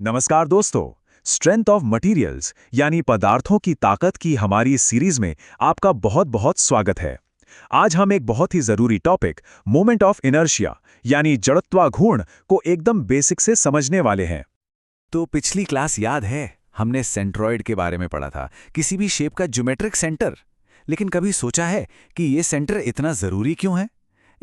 नमस्कार दोस्तों। Strength of materials यानी पदार्थों की ताकत की हमारी इस सीरीज में आपका बहुत बहुत स्वागत है। आज हम एक बहुत ही जरूरी टॉपिक मोमेंट ऑफ इनर्शिया यानी जड़त्वाघूर्ण को एकदम बेसिक से समझने वाले हैं। तो पिछली क्लास याद है, हमने सेंट्रॉइड के बारे में पढ़ा था, किसी भी शेप का ज्योमेट्रिक सेंटर। लेकिन कभी सोचा है कि ये सेंटर इतना जरूरी क्यों है?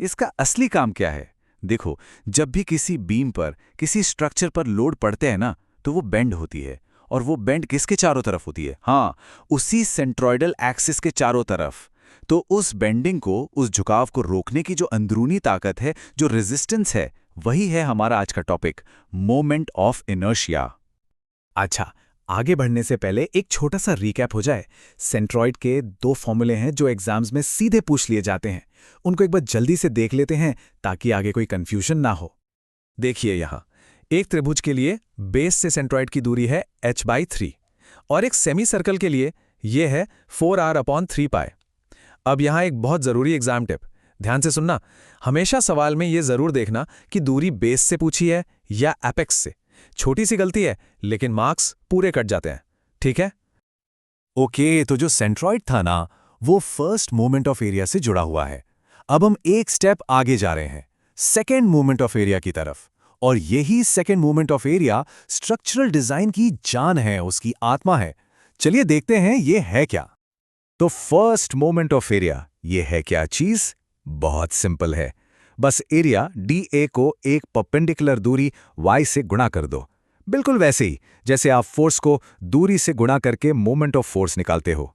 इसका असली काम क्या है? देखो, जब भी किसी बीम पर, किसी स्ट्रक्चर पर लोड पड़ते हैं ना, तो वो बेंड होती है। और वो बेंड किसके चारों तरफ होती है? हाँ, उसी सेंट्रॉइडल एक्सिस के चारों तरफ। तो उस बेंडिंग को, उस झुकाव को रोकने की जो अंदरूनी ताकत है, जो रेजिस्टेंस है, वही है हमारा आज का टॉपिक, मोमेंट ऑफ इनर्शिया। अच्छा, आगे बढ़ने से पहले एक छोटा सा रिकैप हो जाए। सेंट्रॉइड के 2 फॉर्मूले हैं जो एग्जाम्स में सीधे पूछ लिए जाते हैं। उनको एक बार जल्दी से देख लेते हैं ताकि आगे कोई कंफ्यूजन ना हो। देखिए यहाँ, एक त्रिभुज के लिए बेस से सेंट्रॉइड की दूरी है h/3 और एक सेमी सर्कल के लिए ये है 4r/3π। अब यहाँ एक बहुत जरूरी एग्जाम टिप, ध्यान से सुनना। हमेशा सवाल में ये जरूर देखना कि दूरी बेस से पूछी है या एपेक्स से। छोटी सी गलती है लेकिन मार्क्स पूरे कट जाते हैं, ठीक है? ओके, तो जो सेंट्रॉइड था ना, वो फर्स्ट मोमेंट ऑफ एरिया से जुड़ा हुआ है। अब हम एक स्टेप आगे जा रहे हैं, सेकेंड मोमेंट ऑफ एरिया की तरफ। और यही second moment of area structural design की जान है, उसकी आत्मा है। चलिए देखते हैं ये है क्या। तो फर्स्ट मोमेंट ऑफ एरिया, ये है क्या चीज? बहुत सिंपल है। बस एरिया dA को एक परपेंडिकुलर दूरी y से गुणा कर दो। बिल्कुल वैसे ही जैसे आप फोर्स को दूरी से गुणा करके मोमेंट ऑफ फोर्स निकालते हो।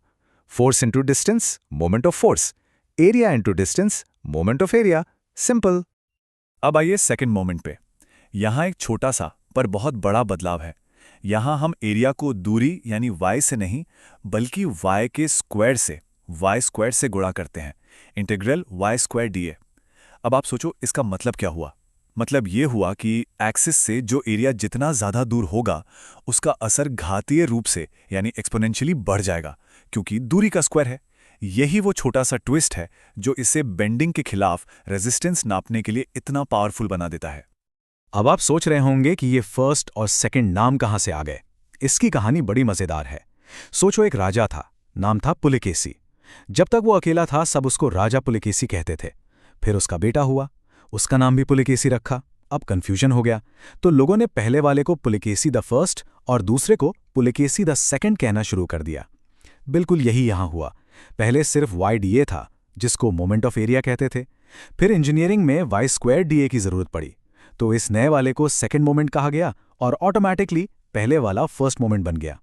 Force into distance, moment of force. Area into distance, moment of area. Simple. अब आइए सेकंड मोमेंट पे। यहाँ एक छोटा सा पर बहुत बड़ा बदलाव है। यहाँ हम एरिया को दूरी यानी y से नहीं, बल्कि y के स्क्वायर से, y² से गुणा करते हैं। Integral y² dA। अब आप सोचो इसका मतलब क्या हुआ? मतलब ये हुआ कि एक्सिस से जो एरिया जितना ज़्यादा दूर होगा, उसका असर घातीय रूप से यानी एक्सपोनेंशियली बढ़ जाएगा, क्योंकि दूरी का स्क्वायर है। यही वो छोटा सा ट्विस्ट है जो इसे बेंडिंग के खिलाफ रेजिस्टेंस नापने के लिए इतना पावरफुल बना देता है। अब आप सोच रहे होंगे कि ये फर्स्ट और सेकंड नाम कहाँ से आ गए। इसकी कहानी बड़ी मजेदार है। सोचो, एक राजा था, नाम था पुलिकेसी। जब तक वो अकेला था सब उसको राजा पुलिकेसी कहते थे। फिर उसका बेटा हुआ, उसका नाम भी पुलिकेसी रखा। अब कंफ्यूजन हो गया, तो लोगों ने पहले वाले को पुलिकेसी द फर्स्ट और दूसरे को पुलिकेसी द सेकंड कहना शुरू कर दिया। बिल्कुल यही यहां हुआ। पहले सिर्फ y/dA था, जिसको मोमेंट ऑफ एरिया कहते थे। फिर इंजीनियरिंग में y² dA की जरूरत पड़ी, तो इस नए वाले को सेकंड मोमेंट कहा गया और ऑटोमेटिकली पहले वाला फर्स्ट मोमेंट बन गया।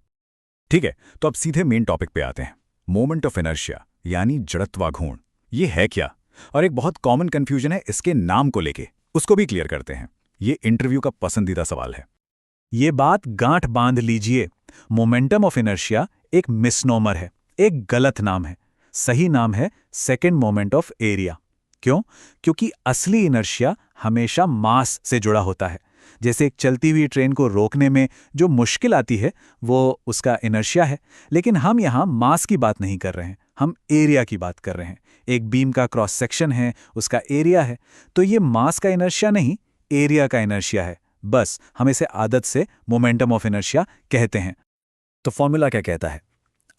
ठीक है, तो अब सीधे मेन टॉपिक पे आते हैं। मोमेंट ऑफ इनर्शिया यानी जड़त्वाघूर्ण, ये है क्या? और एक बहुत कॉमन कंफ्यूजन है इसके नाम को लेके, उसको भी क्लियर करते हैं। ये इंटरव्यू का पसंदीदा सवाल है। ये बात गांठ बांध लीजिए, मोमेंटम ऑफ इनर्शिया एक मिसनोमर है, एक गलत नाम है। सही नाम है सेकेंड मोमेंट ऑफ एरिया। क्यों? क्योंकि असली इनर्शिया हमेशा मास से जुड़ा होता है। जैसे एक चलती हुई ट्रेन को रोकने में जो मुश्किल आती है वो उसका इनर्शिया है, लेकिन हम यहाँ मास की बात नहीं कर रहे हैं, हम एरिया की बात कर रहे हैं। एक बीम का क्रॉस सेक्शन है, उसका एरिया है, तो ये मास का इनर्शिया नहीं, एरिया का इनर्शिया है। बस हम इसे आदत से मोमेंटम ऑफ इनर्शिया कहते हैं। तो फॉर्मूला क्या कहता है?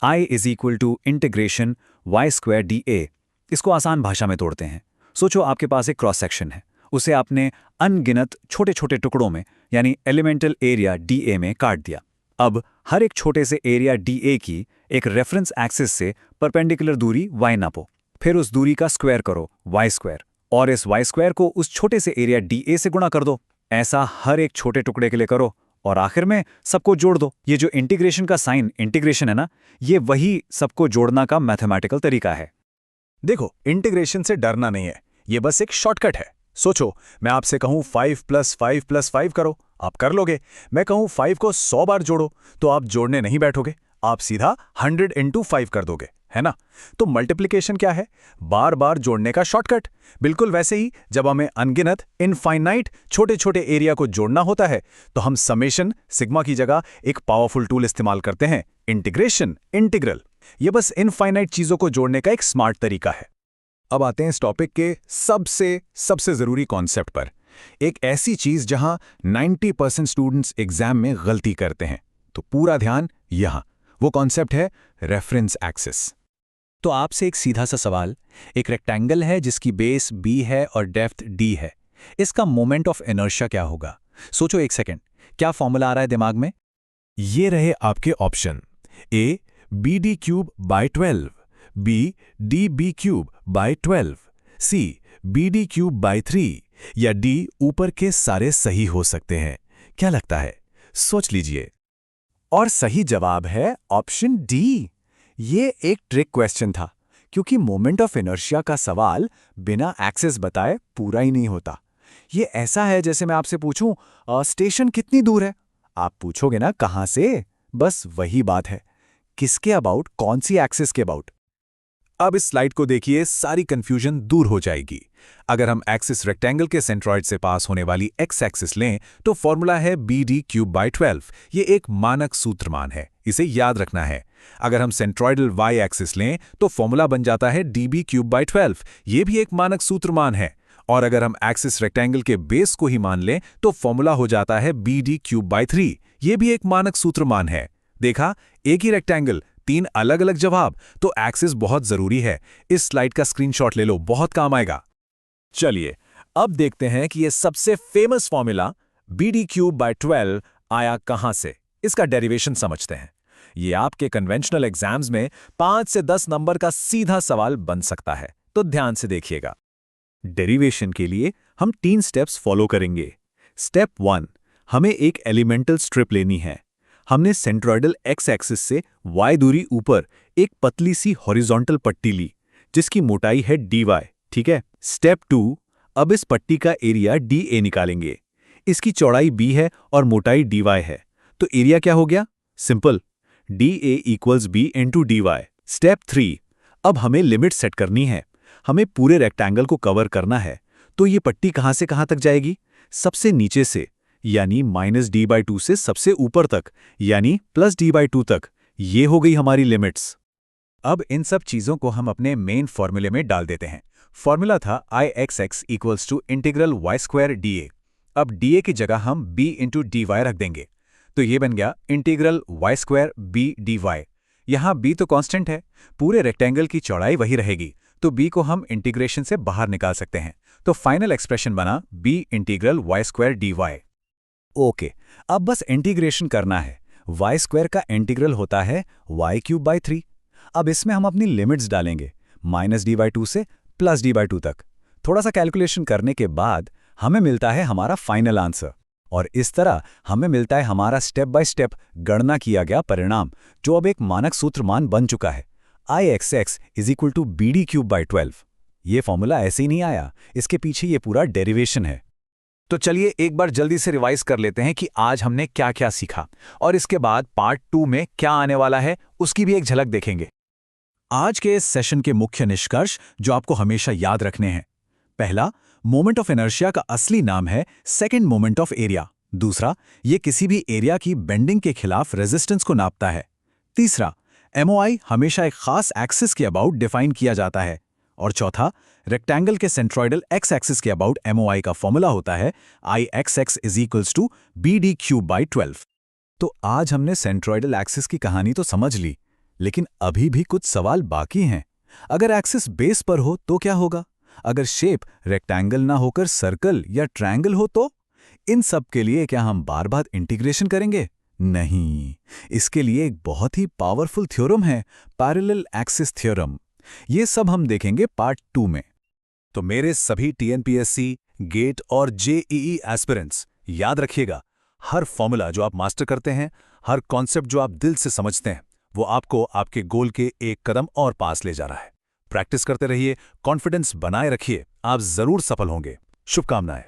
I = integration y² dA। इसको आसान भाषा में तोड़ते हैं। सोचो आपके पास एक क्रॉस सेक्शन है, उसे आपने अनगिनत छोटे छोटे टुकड़ों में यानी एलिमेंटल एरिया dA में काट दिया। अब हर एक छोटे से एरिया dA की एक रेफरेंस एक्सिस से परपेंडिकुलर दूरी y नापो। फिर उस दूरी का स्क्वायर करो, y², और इस y² को उस छोटे से एरिया dA से गुणा कर दो। ऐसा हर एक छोटे टुकड़े के लिए करो और आखिर में सबको जोड़ दो। ये जो इंटीग्रेशन का साइन इंटीग्रेशन है ना, ये वही सबको जोड़ना का मैथमेटिकल तरीका है। देखो, इंटीग्रेशन से डरना नहीं है, ये बस एक शॉर्टकट है। सोचो, मैं आपसे कहूं 5 + 5 + 5 करो, आप कर लोगे। मैं कहूं 5 को 100 बार जोड़ो, तो आप जोड़ने नहीं बैठोगे, आप सीधा 100 × 5 कर दोगे, है ना? तो मल्टीप्लिकेशन क्या है? बार बार जोड़ने का शॉर्टकट। बिल्कुल वैसे ही जब हमें अनगिनत इनफाइनाइट छोटे छोटे एरिया को जोड़ना होता है, तो हम समेशन सिग्मा की जगह एक पावरफुल टूल इस्तेमाल करते हैं, इंटीग्रेशन, इंटीग्रल। ये बस इनफाइनाइट चीजों को जोड़ने का एक स्मार्ट तरीका है। अब आते हैं इस टॉपिक के सबसे जरूरी कॉन्सेप्ट पर, एक ऐसी चीज जहां 90% स्टूडेंट्स एग्जाम में गलती करते हैं। तो पूरा ध्यान यहां। वो कॉन्सेप्ट है रेफरेंस एक्सिस। तो आपसे एक सीधा सा सवाल, एक रेक्टेंगल है जिसकी बेस b है और डेप्थ d है, इसका मोमेंट ऑफ इनर्शिया क्या होगा? सोचो एक सेकंड, क्या फॉर्मूला आ रहा है दिमाग में? ये रहे आपके ऑप्शन। ए BD³/12, बी DB³/12, सी BD³/3 या डी ऊपर के सारे सही हो सकते हैं। क्या लगता है? सोच लीजिए। और सही जवाब है ऑप्शन डी। ये एक ट्रिक क्वेश्चन था, क्योंकि मोमेंट ऑफ इनर्शिया का सवाल बिना एक्सिस बताए पूरा ही नहीं होता। ये ऐसा है जैसे मैं आपसे पूछूं स्टेशन कितनी दूर है, आप पूछोगे ना कहां से। बस वही बात है, किसके अबाउट, कौन सी एक्सिस के अबाउट। अब इस स्लाइड को देखिए, सारी कंफ्यूजन दूर हो जाएगी। अगर हम एक्सिस रेक्टेंगल के सेंट्रॉइड से पास होने वाली एक्स एक्सिस लें तो फॉर्मूला है BD³/12। ये एक मानक सूत्रमान है, इसे याद रखना है। अगर हम सेंट्रॉइडल वाई एक्सिस लें तो फॉर्मूला बन जाता है DB³/12। ये भी एक मानक सूत्रमान है। और अगर हम एक्सिस रेक्टेंगल के बेस को ही मान लें तो फॉर्मूला हो जाता है BD³/3। ये भी एक मानक सूत्रमान है। देखा, एक ही रेक्टेंगल, 3 अलग अलग जवाब। तो एक्सिस बहुत जरूरी है। इस स्लाइड का स्क्रीनशॉट ले लो, बहुत काम आएगा। चलिए अब देखते हैं कि ये सबसे फेमस फॉर्मूला BD³/12 आया कहां से। इसका डेरिवेशन समझते हैं। ये आपके कन्वेंशनल एग्जाम्स में 5 से 10 नंबर का सीधा सवाल बन सकता है, तो ध्यान से देखिएगा। डेरिवेशन के लिए हम 3 स्टेप्स फॉलो करेंगे। स्टेप 1, हमें एक एलिमेंटल स्ट्रिप लेनी है। हमने सेंट्रॉइडल एक्स एक्सिस से y दूरी ऊपर एक पतली सी हॉरिजॉन्टल पट्टी ली, जिसकी मोटाई है dy, ठीक है। स्टेप 2, अब इस पट्टी का एरिया DA निकालेंगे। इसकी चौड़ाई b है और मोटाई dy है, तो एरिया क्या हो गया? Simple, DA = b × dy। Step 3, अब हमें लिमिट सेट करनी है। हमें पूरे रेक्टेंगल को कवर करना है, तो ये पट्टी कहां से कहां तक जाएगी? सबसे नीचे से, यानी -d/2 से सबसे ऊपर तक, यानी +d/2 तक। ये हो गई हमारी लिमिट्स। अब इन सब चीजों को हम अपने मेन फॉर्मूले में डाल देते हैं। फॉर्मूला था Ixx = इंटीग्रल y² dA। अब dA की जगह हम b × dy रख देंगे, तो ये बन गया इंटीग्रल y² b dy। यहाँ b तो कांस्टेंट है, पूरे रेक्टेंगल की चौड़ाई वही रहेगी, तो b को हम इंटीग्रेशन से बाहर निकाल सकते हैं। तो फाइनल एक्सप्रेशन बना b integral y² dy। Okay, अब बस इंटीग्रेशन करना है। y² का इंटीग्रल होता है y³/3। अब इसमें हम अपनी लिमिट्स डालेंगे, -d/2 से +d/2 तक। थोड़ा सा कैलकुलेशन करने के बाद हमें मिलता है हमारा फाइनल आंसर, और इस तरह हमें मिलता है हमारा स्टेप बाय स्टेप गणना किया गया परिणाम, जो अब एक मानक सूत्रमान बन चुका है। Ixx = BD³/12। ये फॉर्मूला ऐसे ही नहीं आया, इसके पीछे ये पूरा डेरिवेशन है। तो चलिए एक बार जल्दी से रिवाइज कर लेते हैं कि आज हमने क्या क्या सीखा, और इसके बाद पार्ट 2 में क्या आने वाला है उसकी भी एक झलक देखेंगे। आज के इस सेशन के मुख्य निष्कर्ष जो आपको हमेशा याद रखने हैं। पहला, मोमेंट ऑफ इनर्शिया का असली नाम है सेकंड मोमेंट ऑफ एरिया। दूसरा, ये किसी भी एरिया की बेंडिंग के खिलाफ रेजिस्टेंस को नापता है। तीसरा, MOI हमेशा एक खास एक्सिस के अबाउट डिफाइन किया जाता है। और चौथा, रेक्टेंगल के सेंट्रॉइडल एक्स एक्सिस के अबाउट MOI का फॉर्मूला होता है Ixx = BD³/12। तो आज हमने सेंट्रॉइडल एक्सिस की कहानी तो समझ ली, लेकिन अभी भी कुछ सवाल बाकी हैं। अगर एक्सिस बेस पर हो तो क्या होगा? अगर शेप रेक्टेंगल ना होकर सर्कल या ट्रायंगल हो तो? इन सब के लिए क्या हम बार बार इंटीग्रेशन करेंगे? नहीं, इसके लिए एक बहुत ही पावरफुल थ्योरम है, पैरेलल एक्सिस थ्योरम। ये सब हम देखेंगे पार्ट 2 में। तो मेरे सभी TNPSC, गेट और JEE एस्पिरेंट्स, याद रखिएगा, हर फॉर्मूला जो आप मास्टर करते हैं, हर कॉन्सेप्ट जो आप दिल से समझते हैं, वो आपको आपके गोल के एक कदम और पास ले जा रहा है। प्रैक्टिस करते रहिए, कॉन्फिडेंस बनाए रखिए, आप जरूर सफल होंगे। शुभकामनाएं।